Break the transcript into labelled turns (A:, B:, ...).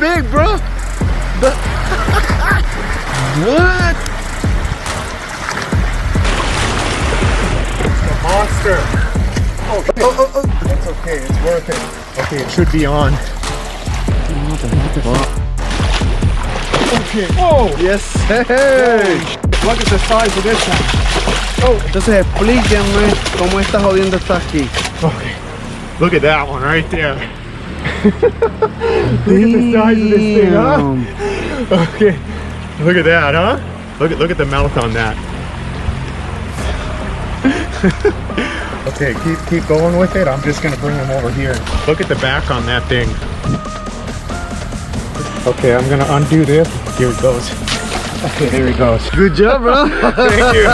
A: big, bro. What?
B: A monster. Oh. That's okay. It's worth it. Okay, it should be on. Okay. Oh.
A: Yes, hey.
B: Look at the size of this one.
A: Oh, entonces explíquenme cómo esta jodienda está aquí.
B: Okay. Look at that one right there. Look at the size of this thing, huh? Okay. Look at that, huh? Look at the mouth on that. Okay, keep going with it. I'm just gonna bring him over here. Look at the back on that thing. Okay, I'm gonna undo this. Here he goes. Okay, there he goes.
A: Good job, bro.
B: Thank you.